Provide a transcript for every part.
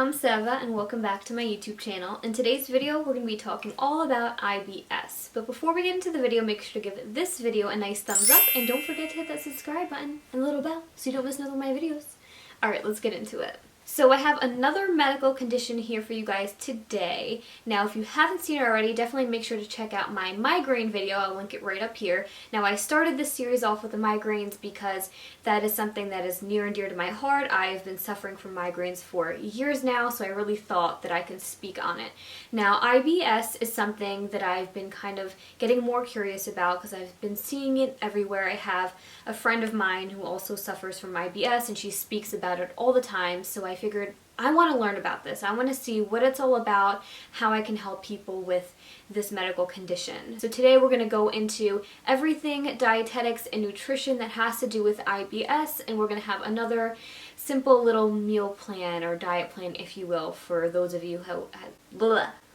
I'm Seva and welcome back to my YouTube channel. In today's video, we're going to be talking all about IBS. But before we get into the video, make sure to give this video a nice thumbs up and don't forget to hit that subscribe button and the little bell so you don't miss none of my videos. Alright, let's get into it. So I have another medical condition here for you guys today. Now if you haven't seen it already, definitely make sure to check out my migraine video. I'll link it right up here. Now I started this series off with the migraines because that is something that is near and dear to my heart. I've been suffering from migraines for years now, so I really thought that I can speak on it. Now IBS is something that I've been kind of getting more curious about because I've been seeing it everywhere. I have a friend of mine who also suffers from IBS and she speaks about it all the time, so I figured I want to learn about this. I want to see what it's all about, how I can help people with this medical condition. So today we're going to go into everything dietetics and nutrition that has to do with IBS, and we're going to have another simple little meal plan or diet plan, if you will, for those of you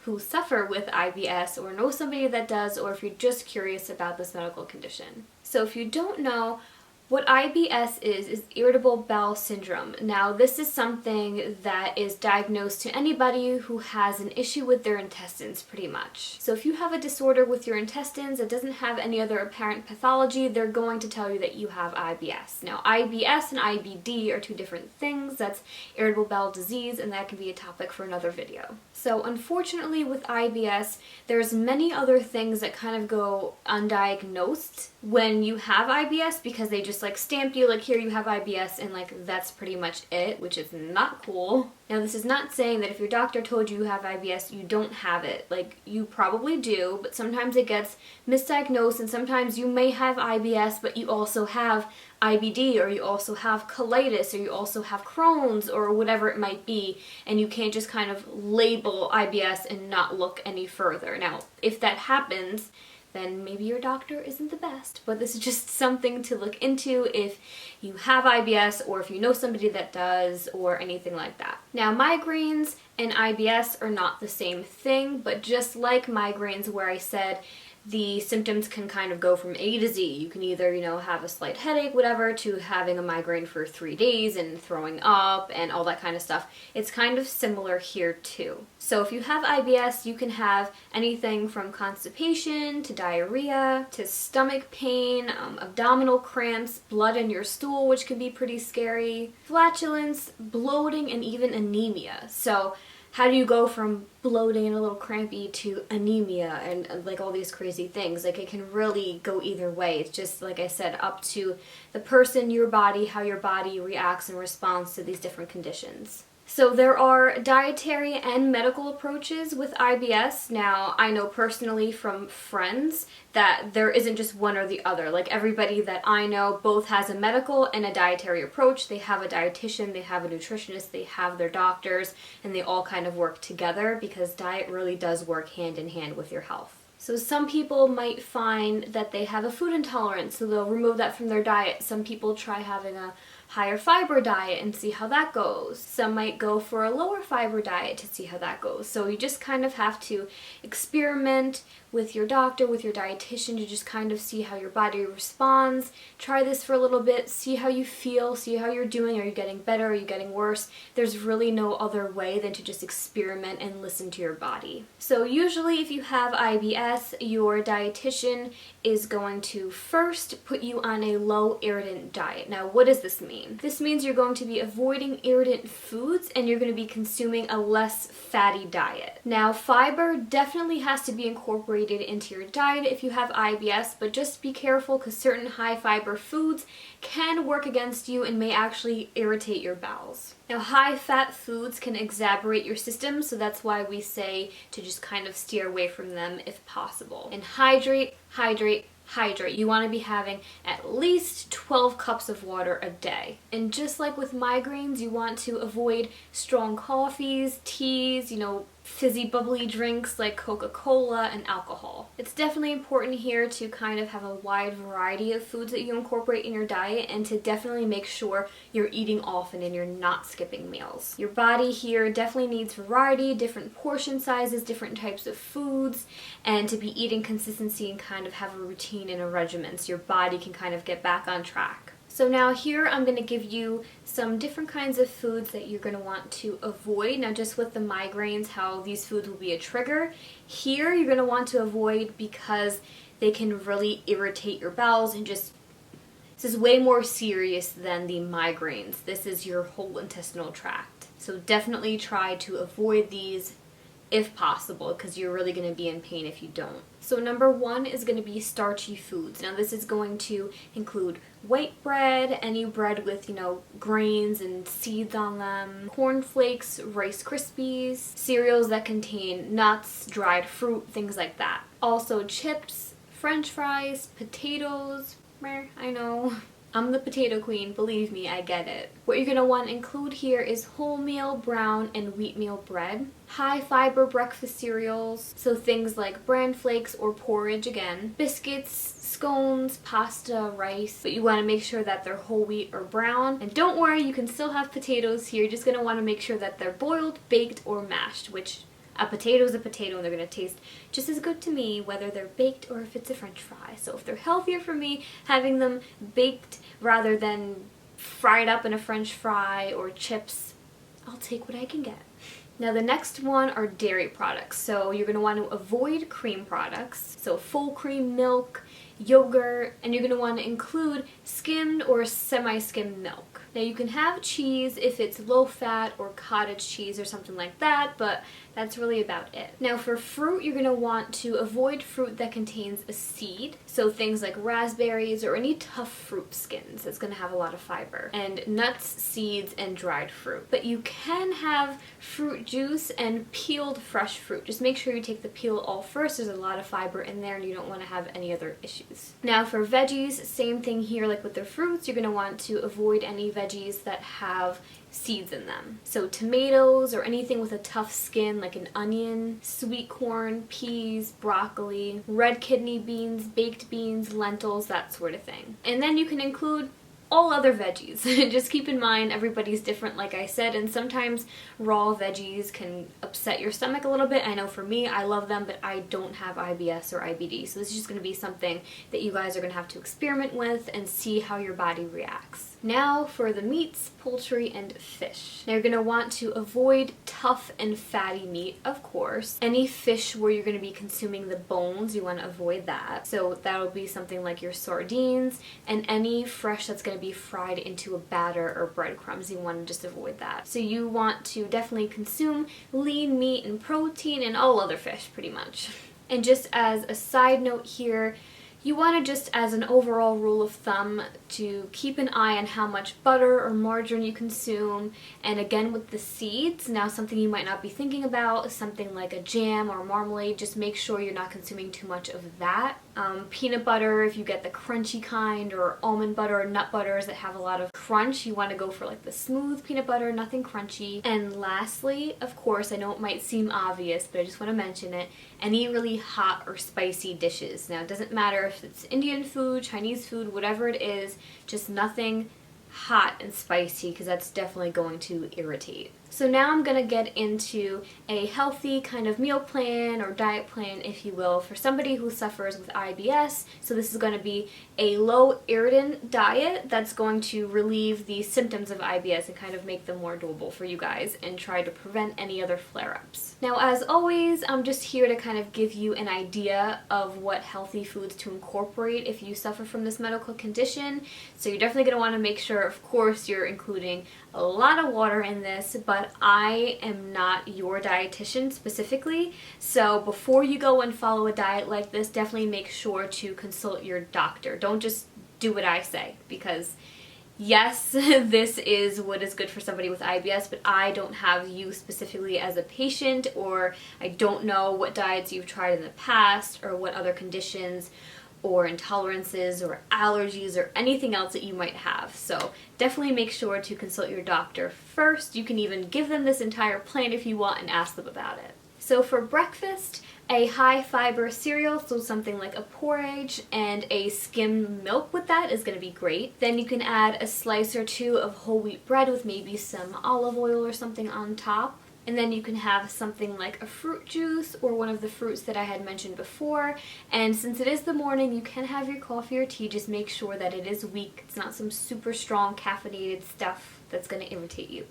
who suffer with IBS or know somebody that does, or if you're just curious about this medical condition. So if you don't know, what IBS is Irritable Bowel Syndrome. Now this is something that is diagnosed to anybody who has an issue with their intestines pretty much. So if you have a disorder with your intestines that doesn't have any other apparent pathology, they're going to tell you that you have IBS. Now IBS and IBD are two different things. That's irritable bowel disease, and that can be a topic for another video. So unfortunately with IBS, there's many other things that kind of go undiagnosed when you have IBS because they just like stamped you like, here you have IBS, and like that's pretty much it, which is not cool. Now this is not saying that if your doctor told you you have IBS, you don't have it. Like, you probably do, but sometimes it gets misdiagnosed, and sometimes you may have IBS, but you also have IBD, or you also have colitis, or you also have Crohn's, or whatever it might be, and you can't just kind of label IBS and not look any further. Now, if that happens, then maybe your doctor isn't the best, but this is just something to look into if you have IBS or if you know somebody that does or anything like that. Now migraines and IBS are not the same thing, but just like migraines where I said the symptoms can kind of go from A to Z. You can either, have a slight headache, whatever, to having a migraine for 3 days and throwing up and all that kind of stuff. It's kind of similar here too. So if you have IBS, you can have anything from constipation to diarrhea to stomach pain, abdominal cramps, blood in your stool, which can be pretty scary, flatulence, bloating, and even anemia. So how do you go from bloating and a little crampy to anemia and like all these crazy things? Like, it can really go either way. It's just, like I said, up to the person, your body, how your body reacts and responds to these different conditions. So there are dietary and medical approaches with IBS. Now, I know personally from friends that there isn't just one or the other. Like, everybody that I know both has a medical and a dietary approach. They have a dietitian, they have a nutritionist, they have their doctors, and they all kind of work together because diet really does work hand in hand with your health. So some people might find that they have a food intolerance, so they'll remove that from their diet. Some people try having a higher fiber diet and see how that goes. Some might go for a lower fiber diet to see how that goes. So you just kind of have to experiment with your doctor, with your dietitian, to just kind of see how your body responds. Try this for a little bit, see how you feel, see how you're doing. Are you getting better? Are you getting worse? There's really no other way than to just experiment and listen to your body. So usually if you have IBS, your dietitian is going to first put you on a low irritant diet. Now, what does this mean? This means you're going to be avoiding irritant foods and you're going to be consuming a less fatty diet. Now, fiber definitely has to be incorporated into your diet if you have IBS, but just be careful because certain high fiber foods can work against you and may actually irritate your bowels. Now, high fat foods can exacerbate your system, so that's why we say to just kind of steer away from them if possible. And hydrate, hydrate, hydrate. You want to be having at least 12 cups of water a day. And just like with migraines, you want to avoid strong coffees, teas, fizzy bubbly drinks like Coca-Cola and alcohol. It's definitely important here to kind of have a wide variety of foods that you incorporate in your diet and to definitely make sure you're eating often and you're not skipping meals. Your body here definitely needs variety, different portion sizes, different types of foods, and to be eating consistency and kind of have a routine and a regimen so your body can kind of get back on track. So now here I'm going to give you some different kinds of foods that you're going to want to avoid. Now just with the migraines, how these foods will be a trigger. Here you're going to want to avoid because they can really irritate your bowels and just, this is way more serious than the migraines. This is your whole intestinal tract. So definitely try to avoid these if possible, because you're really going to be in pain if you don't. So number one is going to be starchy foods. Now this is going to include white bread, any bread with, grains and seeds on them, cornflakes, Rice Krispies, cereals that contain nuts, dried fruit, things like that. Also chips, French fries, potatoes, I know. I'm the potato queen, believe me, I get it. What you're going to want to include here is wholemeal, brown, and wheatmeal bread. High fiber breakfast cereals, so things like bran flakes or porridge again. Biscuits, scones, pasta, rice, but you want to make sure that they're whole wheat or brown. And don't worry, you can still have potatoes here. You're just going to want to make sure that they're boiled, baked, or mashed, which a potato is a potato and they're going to taste just as good to me whether they're baked or if it's a French fry. So if they're healthier for me, having them baked rather than fried up in a French fry or chips, I'll take what I can get. Now the next one are dairy products. So you're going to want to avoid cream products. So full cream milk, yogurt, and you're going to want to include skimmed or semi-skimmed milk. Now you can have cheese if it's low fat or cottage cheese or something like that, but that's really about it. Now for fruit, you're going to want to avoid fruit that contains a seed. So things like raspberries or any tough fruit skins that's going to have a lot of fiber. And nuts, seeds, and dried fruit. But you can have fruit juice and peeled fresh fruit. Just make sure you take the peel all first. There's a lot of fiber in there and you don't want to have any other issues. Now for veggies, same thing here like with the fruits. You're going to want to avoid any veggies that have seeds in them. So tomatoes or anything with a tough skin like an onion, sweet corn, peas, broccoli, red kidney beans, baked beans, lentils, that sort of thing. And then you can include all other veggies. Just keep in mind everybody's different, like I said, and sometimes raw veggies can upset your stomach a little bit. I know for me, I love them, but I don't have IBS or IBD, so this is just going to be something that you guys are going to have to experiment with and see how your body reacts. Now for the meats, poultry, and fish. Now you're going to want to avoid tough and fatty meat, of course. Any fish where you're going to be consuming the bones, you want to avoid that. So that'll be something like your sardines and any fresh that's going to be fried into a batter or breadcrumbs. You want to just avoid that. So you want to definitely consume lean meat and protein and all other fish pretty much. And just as a side note here, you want to just as an overall rule of thumb to keep an eye on how much butter or margarine you consume. And again with the seeds, now something you might not be thinking about is something like a jam or marmalade. Just make sure you're not consuming too much of that. Peanut butter, if you get the crunchy kind, or almond butter or nut butters that have a lot of crunch, you want to go for like the smooth peanut butter, nothing crunchy. And lastly, of course, I know it might seem obvious, but I just want to mention it, any really hot or spicy dishes. Now it doesn't matter if it's Indian food, Chinese food, whatever it is, just nothing hot and spicy because that's definitely going to irritate. So now I'm going to get into a healthy kind of meal plan or diet plan, if you will, for somebody who suffers with IBS. So this is going to be a low irritant diet that's going to relieve the symptoms of IBS and kind of make them more doable for you guys and try to prevent any other flare-ups. Now as always, I'm just here to kind of give you an idea of what healthy foods to incorporate if you suffer from this medical condition. So you're definitely going to want to make sure, of course, you're including a lot of water in this, but I am not your dietitian specifically, so before you go and follow a diet like this, definitely make sure to consult your doctor. Don't just do what I say, because yes, this is what is good for somebody with IBS, but I don't have you specifically as a patient, or I don't know what diets you've tried in the past, or what other conditions or intolerances or allergies or anything else that you might have. So definitely make sure to consult your doctor first. You can even give them this entire plan if you want and ask them about it. So for breakfast, a high fiber cereal, so something like a porridge and a skim milk with that is going to be great. Then you can add a slice or two of whole wheat bread with maybe some olive oil or something on top. And then you can have something like a fruit juice or one of the fruits that I had mentioned before. And since it is the morning, you can have your coffee or tea. Just make sure that it is weak. It's not some super strong caffeinated stuff that's going to irritate you.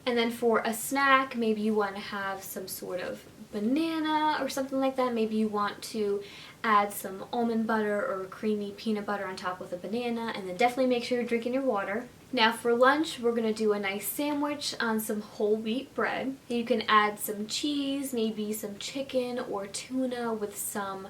And then for a snack, maybe you want to have some sort of banana or something like that. Maybe you want to add some almond butter or creamy peanut butter on top of the banana, and then definitely make sure you're drinking your water. Now for lunch, we're going to do a nice sandwich on some whole wheat bread. You can add some cheese, maybe some chicken or tuna with some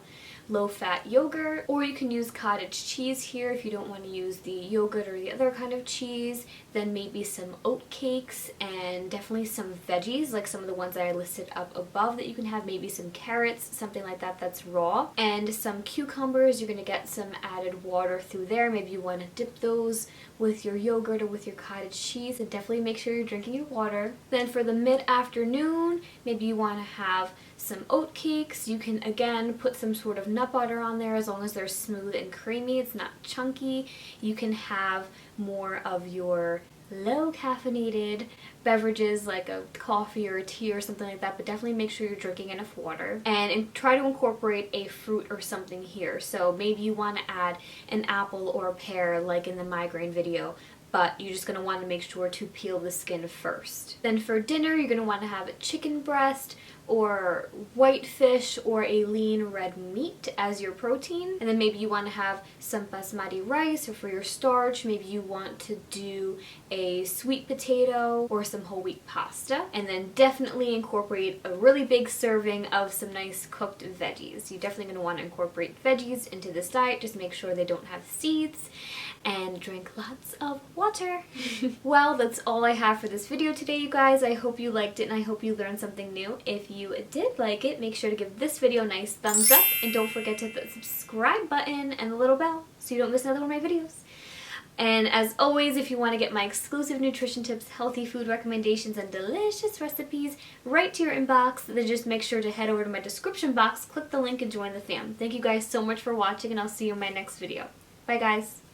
low-fat yogurt, or you can use cottage cheese here if you don't want to use the yogurt or the other kind of cheese. Then maybe some oat cakes and definitely some veggies, like some of the ones that I listed up above that you can have. Maybe some carrots, something like that that's raw, and some cucumbers. You're going to get some added water through there. Maybe you want to dip those with your yogurt or with your cottage cheese, and definitely make sure you're drinking your water. Then for the mid-afternoon, maybe you want to have some oat cakes. You can again put some sort of nut butter on there as long as they're smooth and creamy. It's not chunky. You can have more of your low caffeinated beverages like a coffee or a tea or something like that, but definitely make sure you're drinking enough water, and try to incorporate a fruit or something here. So maybe you want to add an apple or a pear like in the migraine video, but you're just going to want to make sure to peel the skin first. Then for dinner, you're going to want to have a chicken breast or white fish or a lean red meat as your protein. And then maybe you want to have some basmati rice, or for your starch, maybe you want to do a sweet potato or some whole wheat pasta. And then definitely incorporate a really big serving of some nice cooked veggies. You're definitely going to want to incorporate veggies into this diet. Just make sure they don't have seeds, and drink lots of water. Well, that's all I have for this video today, you guys. I hope you liked it and I hope you learned something new. If you did like it, make sure to give this video a nice thumbs up, and don't forget to hit the subscribe button and the little bell so you don't miss another one of my videos. And as always, if you want to get my exclusive nutrition tips, healthy food recommendations, and delicious recipes right to your inbox, then just make sure to head over to my description box, click the link, and join the fam. Thank you guys so much for watching, and I'll see you in my next video. Bye guys!